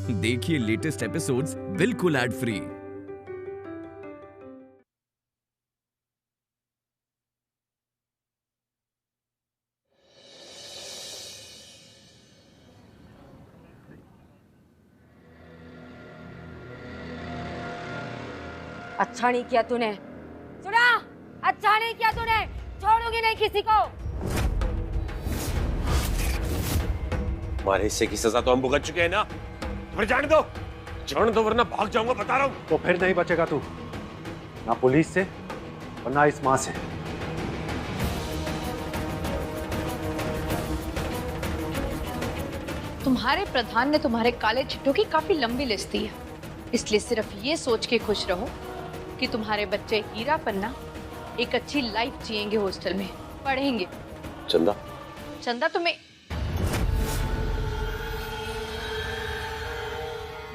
देखिए latest episodes बिल्कुल ad free. अच्छा नहीं किया तूने, सुना? अच्छा नहीं किया तूने, छोड़ूंगी नहीं किसी को। हमारे हिस्से की सजा तो हम भुगत चुके हैं ना, तुम्हें जाने दो वरना भाग जाऊंगा, बता रहा हूँ। तो फिर नहीं बचेगा तू, ना पुलिस से और ना इस माँ से। तुम्हारे प्रधान ने तुम्हारे काले चिट्ठों की काफी लंबी लिस्ट दी है, इसलिए सिर्फ ये सोच के खुश रहो कि तुम्हारे बच्चे हीरा पन्ना एक अच्छी लाइफ जिएंगे, हॉस्टल में पढ़ेंगे। चंदा तुम्हें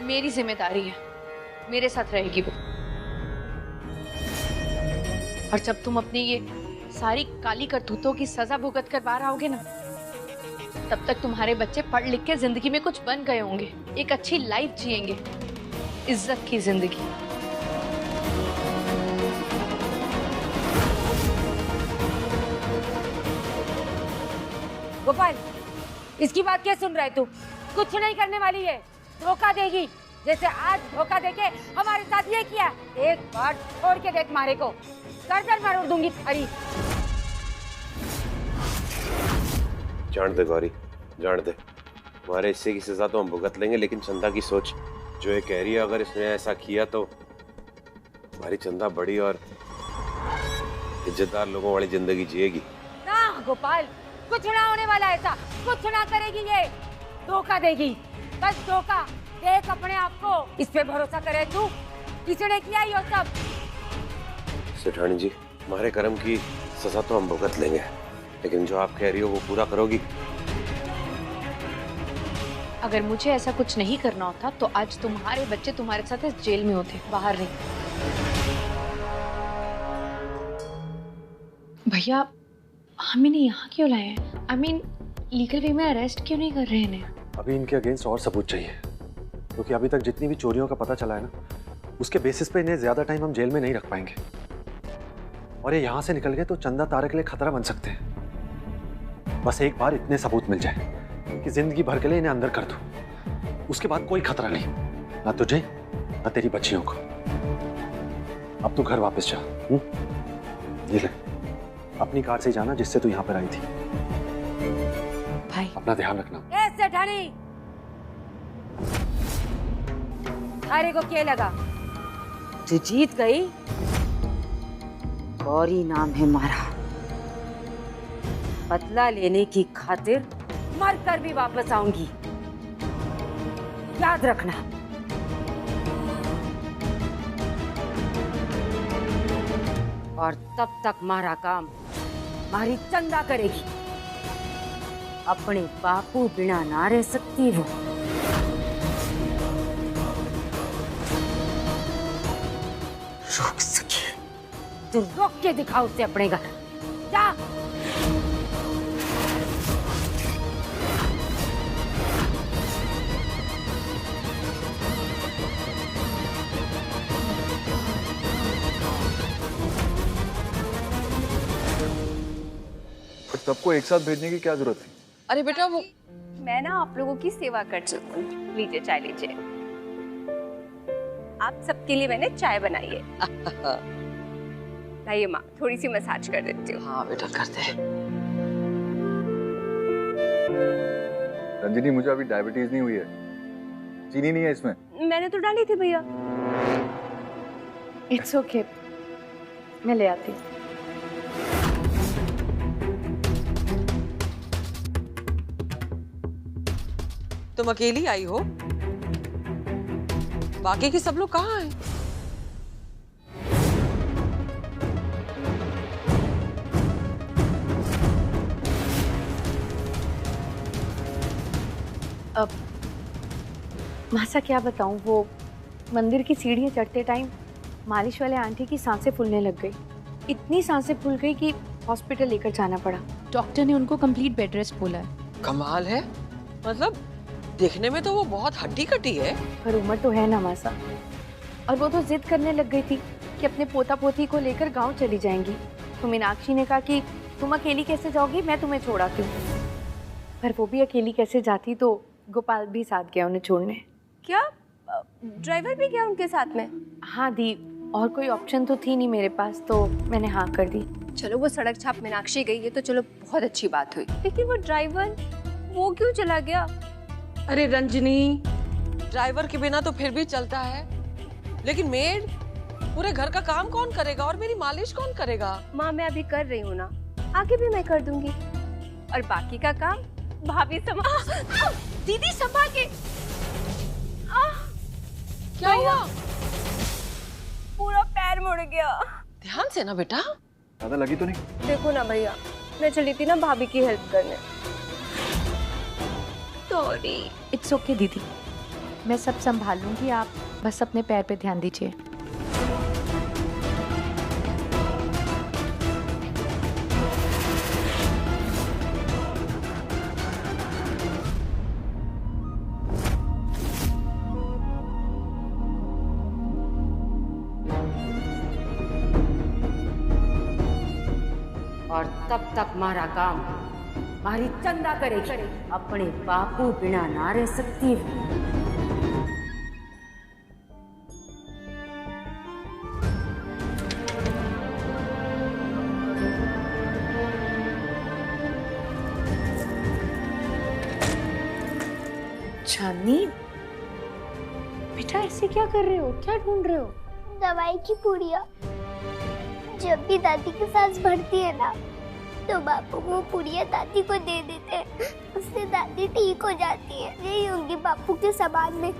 मेरी जिम्मेदारी है, मेरे साथ रहेगी वो। और जब तुम अपनी ये सारी काली करतूतों की सजा भुगत कर बाहर आओगे ना, तब तक तुम्हारे बच्चे पढ़ लिख के जिंदगी में कुछ बन गए होंगे, एक अच्छी लाइफ जिएंगे, इज्जत की जिंदगी। गोपाल, इसकी बात क्या सुन रहे तू? कुछ नहीं करने वाली है, धोखा देगी जैसे आज धोखा देके हमारे साथ ये किया। एक बार छोड़ के देख मारे को, गर्दन मरोड़ दूंगी खरी। जान दे गौरी, जान दे। हमारे हिस्से की सजा तो हम भुगत लेंगे, लेकिन चंदा की सोच जो ये कह रही है, अगर इसने ऐसा किया तो हमारी चंदा बड़ी और इज्जतदार लोगों वाली जिंदगी जिएगी। ना गोपाल, कुछ ना होने वाला, ऐसा कुछ ना करेगी ये, धोखा देगी, बस धोखा। देख अपने आप को, इस पे भरोसा करे तू, किसने किया ये सब? सेठानी जी, हमारे कर्म की सजा तो हम भुगत लेंगे, लेकिन जो आप कह रही हो वो पूरा करोगी? अगर मुझे ऐसा कुछ नहीं करना होता तो आज तुम्हारे बच्चे तुम्हारे साथ इस जेल में होते, बाहर नहीं। भैया, हम इन्हें यहाँ क्यों लाए हैं? I mean, लीगल वे में अरेस्ट क्यों नहीं कर रहे हैं इन्हें? अभी इनके अगेंस्ट और सबूत चाहिए, क्योंकि अभी तक जितनी भी चोरियों का पता चला है ना, उसके बेसिस पे इन्हें ज्यादा टाइम हम जेल में नहीं रख पाएंगे। और ये यहाँ से निकल गए तो चंदा तारा के लिए खतरा बन सकते हैं। बस एक बार इतने सबूत मिल जाए कि जिंदगी भर के लिए इन्हें अंदर कर दूं, उसके बाद कोई खतरा नहीं, ना तुझे ना तेरी बच्चियों को। अब तू घर वापस जा। ये ले, अपनी कार से जाना जिससे तू यहाँ पर आई थी। भाई, अपना ध्यान रखना। ए सेठानी, अरे को क्या लगा? तू जीत गई? गौरी नाम है मारा, बदला लेने की खातिर मर कर भी वापस आऊंगी, याद रखना। और तब तक मारा काम मारी चंदा करेगी, अपने बापू बिना ना रह सकती वो। रोक सके तो रोक के दिखा उसे अपने घर। जा। सबको एक साथ भेजने की क्या जरूरत थी? अरे बेटा, वो मैं ना आप लोगों की सेवा कर सकूं। लीजिए चाय लीजिए। आप सबके लिए मैंने चाय बनाई है। लाइए माँ, थोड़ी सी मसाज कर देती हूँ। हाँ बेटा, करते हैं। रंजनी, मुझे अभी डायबिटीज नहीं हुई है, चीनी नहीं है इसमें। मैंने तो डाली थी भैया। इट्स ओके, मैं ले आती हूँ। तुम अकेली आई हो? बाकी के सब लोग कहाँ हैं? अब मासा क्या बताऊं, वो मंदिर की सीढ़ियां चढ़ते टाइम मालिश वाले आंटी की सांसें फूलने लग गई। इतनी सांसें फूल गई कि हॉस्पिटल लेकर जाना पड़ा। डॉक्टर ने उनको कंप्लीट बेड रेस्ट बोला है। कमाल है, मतलब देखने में तो वो बहुत हट्टी कट्टी है। पर उम्र तो है ना मासा, और वो तो जिद करने लग गई थी कि अपने पोता पोती को लेकर गांव चली जाएंगी। तो मीनाक्षी ने कहा कि तुम अकेली कैसे जाओगी, मैं तुम्हें छोड़ आती हूँ। पर वो भी अकेली कैसे जाती, तो गोपाल भी साथ गया उन्हें छोड़ने। क्या ड्राइवर भी गया उनके साथ में? हाँ दी, और कोई ऑप्शन तो थी नहीं मेरे पास, तो मैंने हाँ कर दी। चलो वो सड़क छाप मीनाक्षी गई, ये तो चलो बहुत अच्छी बात हुई, लेकिन वो ड्राइवर वो क्यों चला गया? अरे रंजनी, ड्राइवर के बिना तो फिर भी चलता है, लेकिन मेड, पूरे घर का काम कौन करेगा और मेरी मालिश कौन करेगा? माँ मैं अभी कर रही हूँ ना, आगे भी मैं कर दूंगी, और बाकी का काम भाभी संभाल। दीदी संभाल के। क्या हुआ? पूरा पैर मुड़ गया। ध्यान से ना बेटा। ज्यादा लगी तो नहीं? देखो ना भैया, मैं चली थी ना भाभी की हेल्प करने। सॉरी। इट्स ओके दीदी, मैं सब संभाल लूंगी, आप बस अपने पैर पे ध्यान दीजिए। और तब तक मारा काम मारी चंदा करेगी, अपने बापू बिना ना रह सकती हूँ। चांदनी बेटा, ऐसे क्या कर रहे हो, क्या ढूंढ रहे हो? दवाई की पुड़िया। जब भी दादी की सांस बढ़ती है ना, तो बापू वो पुड़िया दादी को दे देते हैं, उससे दादी ठीक हो जाती है। यही होंगी बापू के सामान में,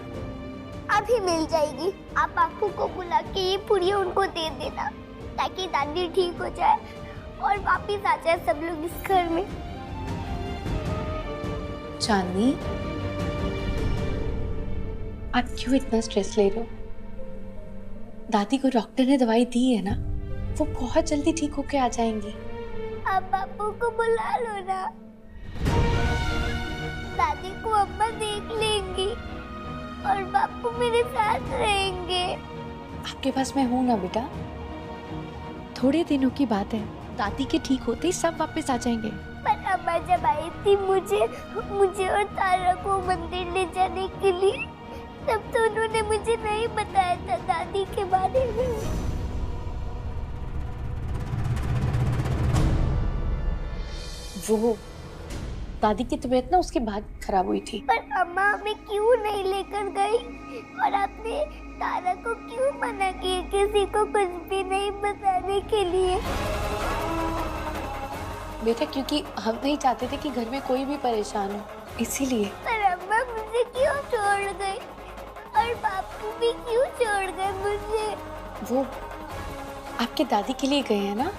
अभी मिल जाएगी। आप बापू को बुला के ये पुड़िया उनको दे देना, ताकि दादी ठीक हो जाए और वापिस आ जाए सब लोग इस घर में। चांदनी, आप क्यों इतना स्ट्रेस ले रहे हो? दादी को डॉक्टर ने दवाई दी है ना, वो बहुत जल्दी ठीक होके आ जाएंगी। आप बापू को बुला लो ना, दादी को अम्मा देख लेंगी और बापू मेरे साथ रहेंगे। आपके पास मैं हूं ना बेटा, थोड़े दिनों की बात है, दादी के ठीक होते ही सब वापस आ जाएंगे। पर अम्मा जब आई थी मुझे और तारा को मंदिर ले जाने के लिए, तब तो उन्होंने मुझे नहीं बताया था दादी के बारे में। वो दादी की तबीयत ना उसके बाद खराब हुई थी। पर अम्मा हमें क्यों नहीं लेकर गई, और आपने तारा को क्यों मना किया किसी को कुछ भी नहीं बताने के लिए? बेटा, क्योंकि हम नहीं चाहते थे कि घर में कोई भी परेशान हो, इसीलिए। पर अम्मा मुझे क्यों छोड़ गई, और बापू भी क्यों छोड़ गए मुझे? वो आपके दादी के लिए गए हैं ना,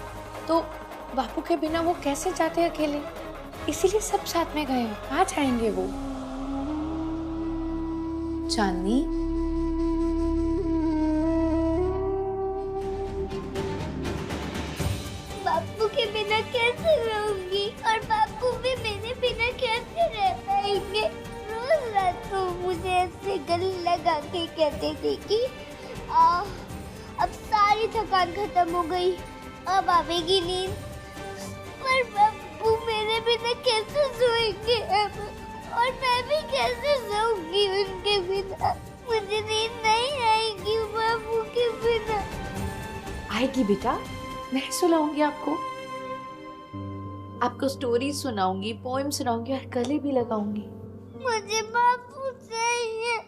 तो बापू के बिना वो कैसे जाते अकेले, इसीलिए सब साथ में गए हैं। आ जाएंगे वो। चांदनी, बापू के बिना कैसे रहूंगी, और बापू भी मेरे बिना कैसे रह पाएंगे? रोज रात को मुझे ऐसे गले लगा के कहते थे कि अब सारी थकान खत्म हो गई, अब आवेगी नींद। पर बापू मेरे बिना कैसे सोएंगे अब, और मैं भी कैसे सोऊंगी उनके बिना? मुझे नींद नहीं आएगी बापू के बिना। आएगी बेटा, मैं सुनाऊंगी आपको स्टोरी सुनाऊंगी, पोएम सुनाऊंगी और गले भी लगाऊंगी। मुझे बापू चाहिए,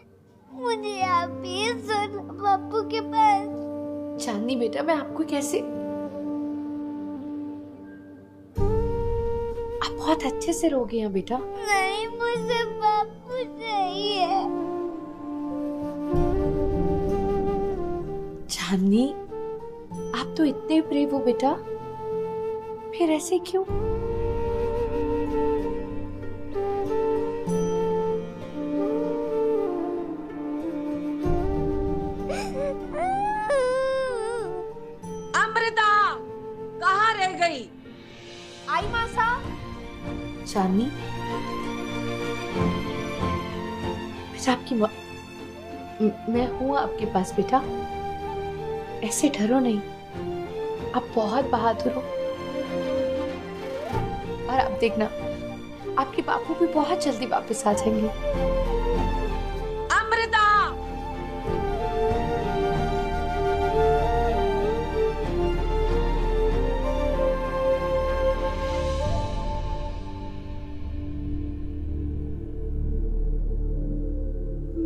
मुझे आप ही सुनो बापू के पास। चांदनी बेटा, मैं आपको कैसे, आप बहुत अच्छे से रोगे हैं बेटा। नहीं, मुझे बापू चाहिए। चांदनी, आप तो इतने ब्रेव हो बेटा, फिर ऐसे क्यों? अमृता कहाँ रह गई? आई मासा। चांदनी, आपकी मैं हूँ आपके पास बेटा, ऐसे डरो नहीं, आप बहुत बहादुर हो। और अब देखना आपके बापू भी बहुत जल्दी वापस आ जाएंगे। अमृता,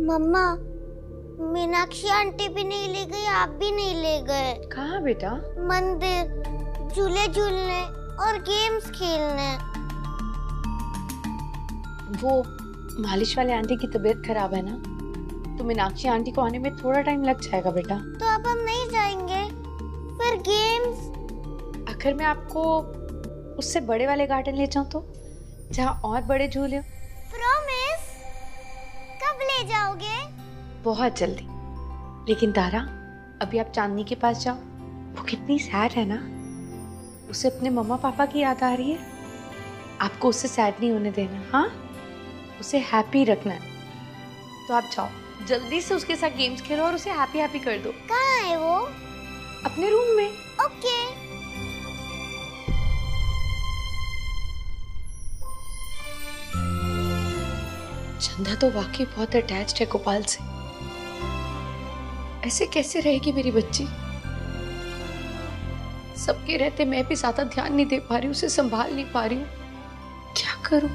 मम्मा, मीनाक्षी आंटी भी नहीं ले गई, आप भी नहीं ले गए। कहाँ बेटा? मंदिर, झूले झूलने और गेम्स खेलने। वो मालिश वाले आंटी की तबीयत खराब है ना, तो मीनाक्षी आंटी को आने में थोड़ा टाइम लग जाएगा बेटा। तो अब हम नहीं जाएंगे, फिर गेम्स? अगर मैं आपको उससे बड़े वाले गार्डन ले जाऊं तो, जहाँ और बड़े झूले हो। प्रॉमिस? कब ले जाओगे? बहुत जल्दी। लेकिन तारा, अभी आप चांदनी के पास जाओ, वो कितनी सैड है ना, उसे अपने मम्मा पापा की याद आ रही है। आपको उससे सैड नहीं होने देना, हाँ, उसे हैप्पी रखना है। तो आप जाओ, जल्दी से उसके साथ गेम्स खेलो और उसे हैप्पी हैप्पी कर दो। कहाँ है वो? अपने रूम में। ओके। चंदा तो वाकई बहुत अटैच्ड है गोपाल से। ऐसे कैसे रहेगी मेरी बच्ची? सबके रहते मैं भी ज्यादा ध्यान नहीं दे पा रही हूँ, उसे संभाल नहीं पा रही हूँ। क्या करूं?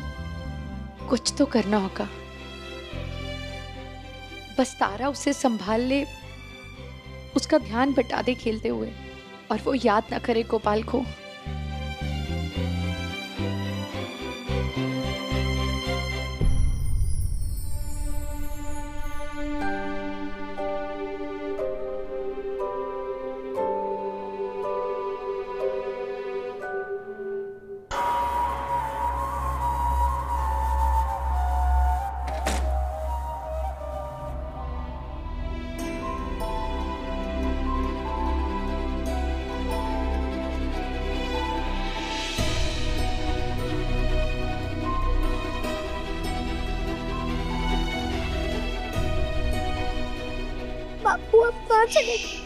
कुछ तो करना होगा। बस तारा उसे संभाल ले, उसका ध्यान बटा दे खेलते हुए, और वो याद ना करे गोपाल को। बापू अब कहाँ चले गए?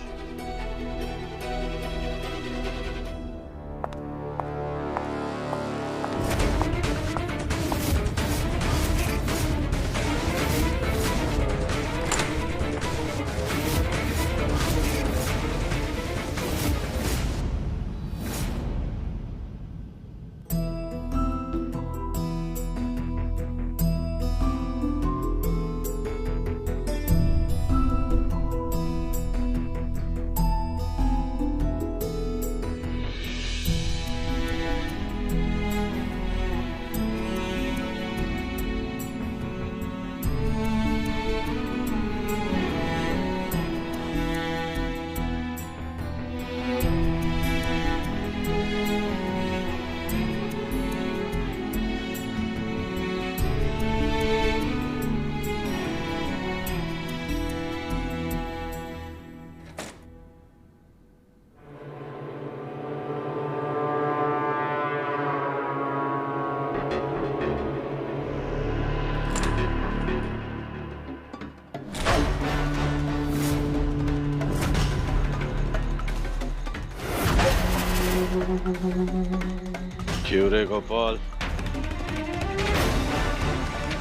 क्यों रे गोपाल,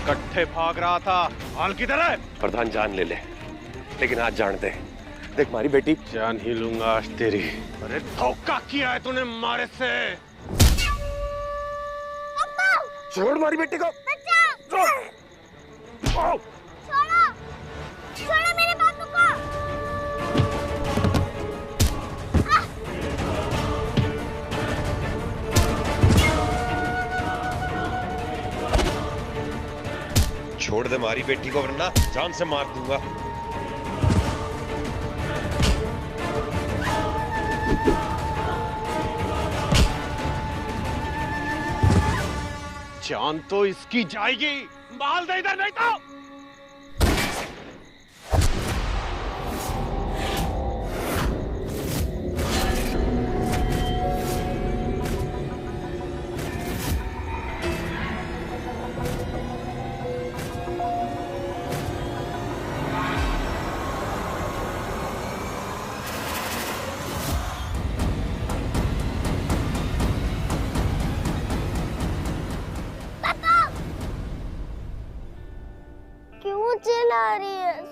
कट्ठे भाग रहा था, हाल किधर है? प्रधान जान ले ले, लेकिन आज जान दे। देख मारी बेटी, जान ही लूंगा आज तेरी। अरे धोखा किया है तूने मारे से। छोड़ मारी बेटी को। छोड़ो, छोड़ो मेरे बापू को। छोड़ दे मारी बेटी को, वरना जान से मार दूंगा। जान तो इसकी जाएगी, माल दे इधर नहीं तो।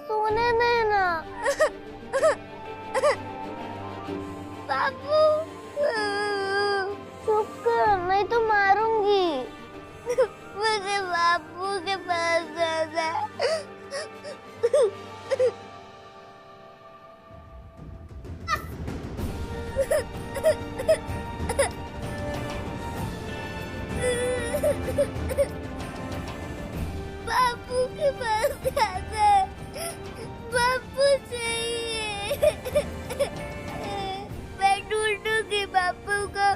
सोने देना। बाबू चुप कर, नहीं तो मारूंगी। मुझे बाबू के पास जाना है। बापू के पास जाना है। बापू चाहिए। मैं ढूंढूंगी बापू को,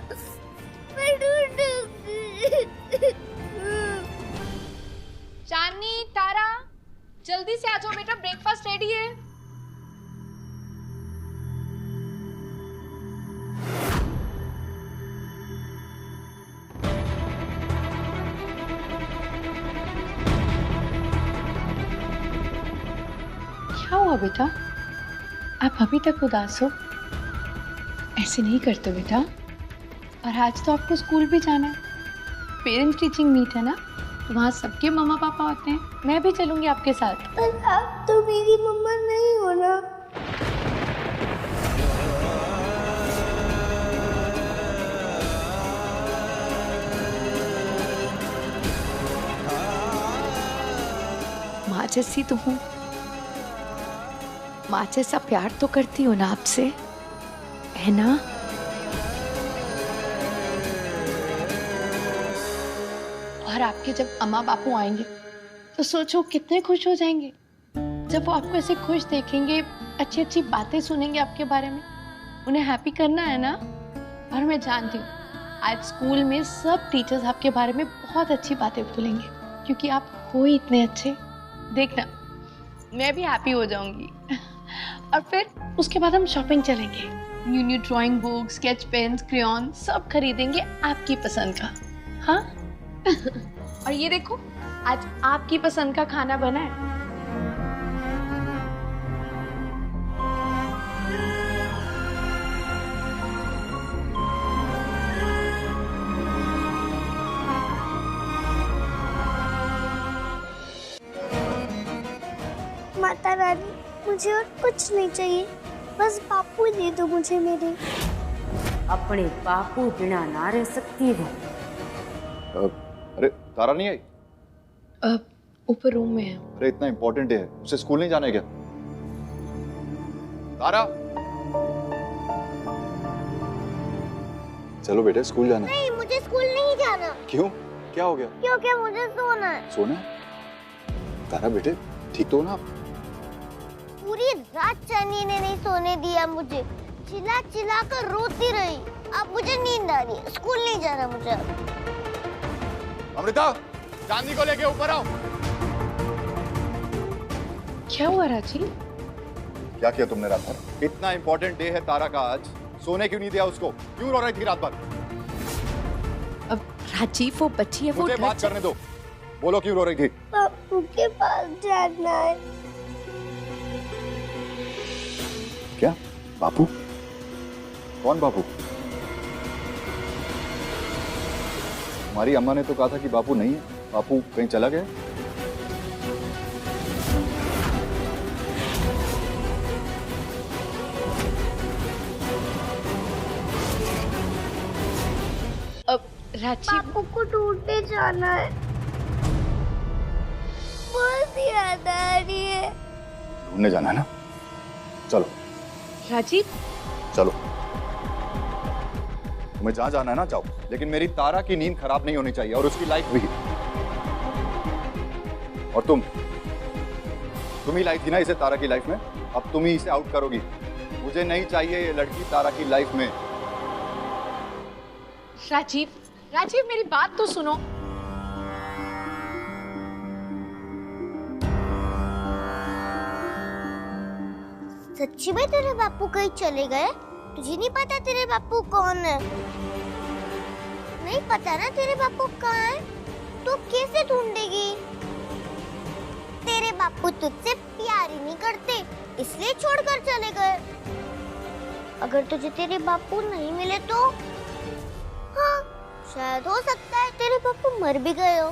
मैं ढूंढूंगी। चांदनी, तारा, जल्दी से आ जाओ बेटा, ब्रेकफास्ट रेडी है। क्या हुआ बेटा? आप अभी तक उदास हो? ऐसे नहीं करते बेटा। और आज तो आपको स्कूल भी जाना है, पेरेंट्स टीचिंग मीट है ना, तो वहाँ सबके मम्मा पापा होते हैं। मैं भी चलूंगी आपके साथ। पर आप तो मेरी मम्मा नहीं हो ना। माँ जैसी तो हूँ, माँ जैसा प्यार तो करती हो ना आपसे, है ना? और आपके जब अम्मा बापू आएंगे तो सोचो कितने खुश हो जाएंगे जब वो आपको ऐसे खुश देखेंगे, अच्छी अच्छी बातें सुनेंगे आपके बारे में। उन्हें हैप्पी करना है ना। और मैं जानती हूँ आज स्कूल में सब टीचर्स आपके बारे में बहुत अच्छी बातें बोलेंगे, क्योंकि आप हो ही इतने अच्छे। देखना मैं भी हैप्पी हो जाऊंगी। और फिर उसके बाद हम शॉपिंग चलेंगे, new new drawing book, sketch pen, crayon सब खरीदेंगे आपकी पसंद का। हाँ और ये देखो आज आपकी पसंद का खाना बना है। माता रानी, मुझे और कुछ नहीं चाहिए, बस बापू दे दो मुझे मेरे। अपने बापू बिना ना रह सकती वो। अरे तारा नहीं आई? ऊपर रूम में है। अरे इतना इम्पोर्टेंट है, उसे स्कूल नहीं जाना है क्या? तारा, चलो बेटे स्कूल जाना। नहीं, मुझे स्कूल नहीं जाना। क्यों? क्या हो गया? क्योंकि मुझे सोना है। सोना? तारा बेटे ठीक तो हो ना? पूरी रात चांदनी ने नहीं सोने दिया मुझे, चिल्ला चिल्ला कर रोती रही। अब मुझे नींद आ रही है, स्कूल नहीं जाना मुझे। अमृता, चांदनी को लेके ऊपर आओ। क्या हुआ राजी? क्या किया तुमने रात भर? इतना इम्पोर्टेंट डे है तारा का आज, सोने क्यों नहीं दिया उसको? क्यों रो रही थी रात भर? अब राजीव वो बच्ची है, वो मुझे बात करने दो, बोलो क्यों रो रही थी? बापू के पास जाना है। क्या बापू? कौन बापू? हमारी अम्मा ने तो कहा था कि बापू नहीं है। बापू कहीं चला गया? अब राजीव बापू को ढूंढने जाना है, बहुत याद आ रही है। ढूंढने जाना है ना? चलो राजीव चलो, तुम्हें जहां जाना है ना जाओ, लेकिन मेरी तारा की नींद खराब नहीं होनी चाहिए और उसकी लाइफ भी। और तुम ही लाई थी ना इसे तारा की लाइफ में, अब तुम ही इसे आउट करोगी। मुझे नहीं चाहिए ये लड़की तारा की लाइफ में। राजीव राजीव मेरी बात तो सुनो। सच्ची में तेरे बापू कहीं चले गए? तुझे नहीं पता तेरे बापू कौन है? नहीं पता ना तेरे बापू कहाँ है? तो कैसे ढूंढेगी? तेरे बापू तुझसे प्यार ही नहीं करते, इसलिए छोड़कर चले गए। अगर तुझे तेरे बापू नहीं मिले तो हाँ, शायद हो सकता है तेरे बापू मर भी गए हो।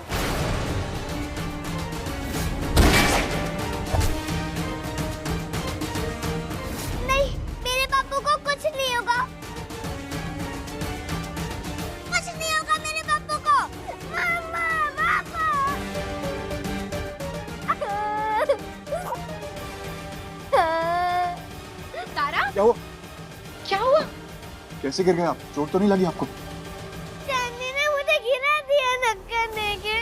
क्या हुआ? क्या हुआ? कैसे गिर गए आप? चोट तो नहीं लगी आपको? चांदनी ने मुझे गिरा दिया धक्का देके।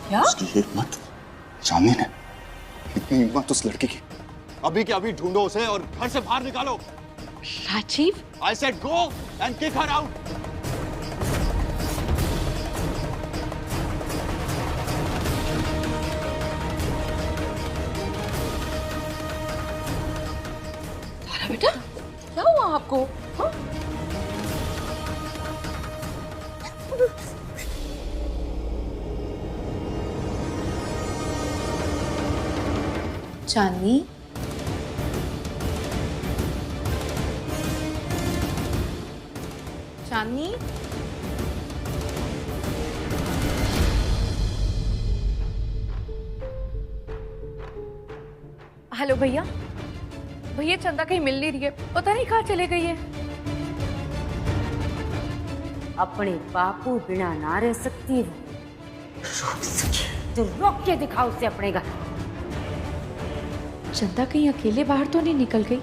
क्या? उसकी हिम्मत, चांदनी ने, इतनी हिम्मत उस लड़की की। अभी के अभी ढूंढो उसे और घर से बाहर निकालो। Rajiv, I said go and kick her out. तारा बेटा, क्या हुआ आपको? हाँ? चांदनी, चांदनी, हेलो भैया। भैया चंदा कहीं मिल नहीं रही है, पता नहीं कहाँ चले गई है। अपने बापू बिना ना रह सकती वो, तो रोक के दिखाओ उसे अपने घर। चंदा कहीं अकेले बाहर तो नहीं निकल गई?